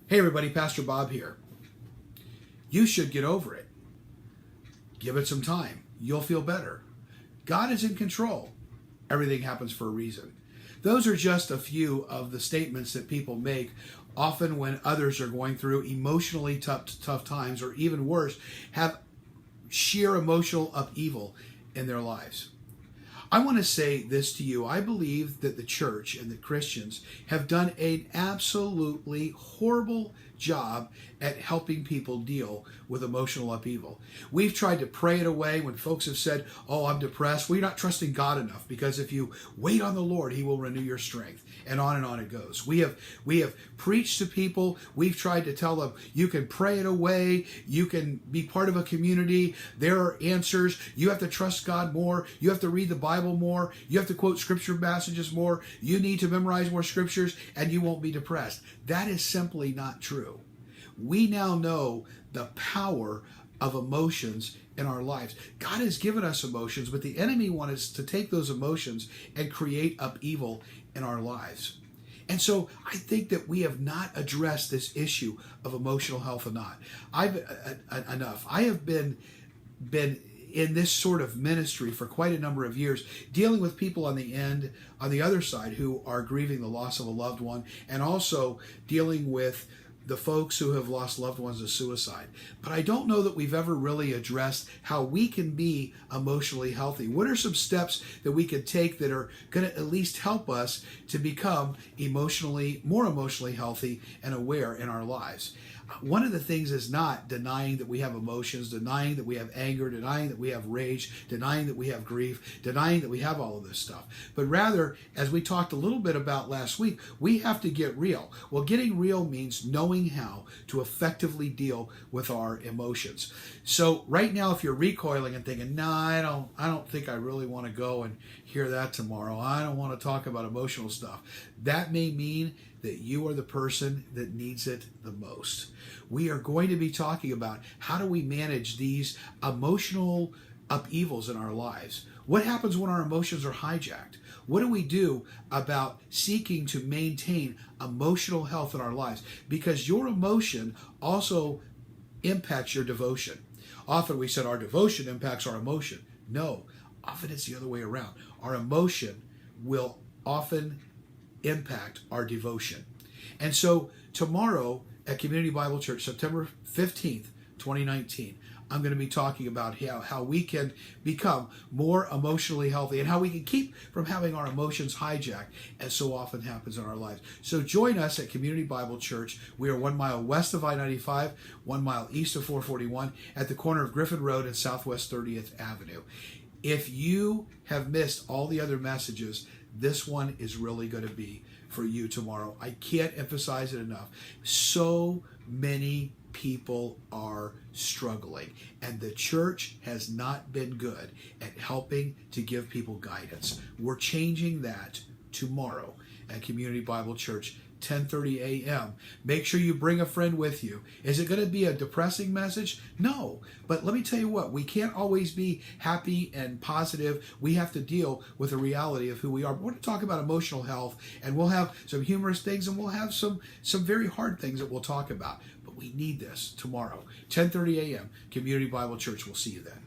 Hey everybody, Pastor Bob here. You should get over it. Give it some time. You'll feel better. God is in control. Everything happens for a reason. Those are just a few of the statements that people make often when others are going through emotionally tough times, or even worse, have sheer emotional upheaval in their lives. I want to say this to you. I believe that the church and the Christians have done an absolutely horrible job at helping people deal with emotional upheaval. We've tried to pray it away when folks have said, "Oh, I'm depressed." Well, you're not trusting God enough, because if you wait on the Lord, He will renew your strength. And on it goes. We have preached to people. We've tried to tell them, you can pray it away. You can be part of a community. There are answers. You have to trust God more. You have to read the Bible more. You have to quote scripture passages more. You need to memorize more scriptures, and you won't be depressed. That is simply not true. We now know the power of emotions in our lives. God has given us emotions, but the enemy wants us to take those emotions and create upheaval in our lives. And so I think that we have not addressed this issue of emotional health enough. I have been in this sort of ministry for quite a number of years, dealing with people on the other side who are grieving the loss of a loved one, and also dealing with the folks who have lost loved ones to suicide. But I don't know that we've ever really addressed how we can be emotionally healthy. What are some steps that we could take that are going to at least help us to become more emotionally healthy and aware in our lives? One of the things is not denying that we have emotions, denying that we have anger, denying that we have rage, denying that we have grief, denying that we have all of this stuff. But rather, as we talked a little bit about last week, we have to get real. Well, getting real means knowing how to effectively deal with our emotions. So right now, if you're recoiling and thinking, "No, I don't think I really want to go and hear that tomorrow. I don't want to talk about emotional stuff," that may mean that you are the person that needs it the most. We are going to be talking about how do we manage these emotional upheavals in our lives. What happens when our emotions are hijacked? What do we do about seeking to maintain emotional health in our lives? Because your emotion also impacts your devotion. Often we said our devotion impacts our emotion. No, often it's the other way around. Our emotion will often impact our devotion. And so tomorrow at Community Bible Church, September 15th, 2019, I'm going to be talking about how we can become more emotionally healthy and how we can keep from having our emotions hijacked, as so often happens in our lives. So join us at Community Bible Church. We are 1 mile west of I-95, 1 mile east of 441, at the corner of Griffin Road and Southwest 30th Avenue. If you have missed all the other messages, this one is really going to be for you tomorrow. I can't emphasize it enough. So many people are struggling, and the church has not been good at helping to give people guidance. We're changing that tomorrow at Community Bible Church, 10:30 a.m. Make sure you bring a friend with you. Is it going to be a depressing message? No. But let me tell you what, we can't always be happy and positive. We have to deal with the reality of who we are. We're going to talk about emotional health, and we'll have some humorous things, and we'll have some very hard things that we'll talk about. But we need this tomorrow, 10:30 a.m., Community Bible Church. We'll see you then.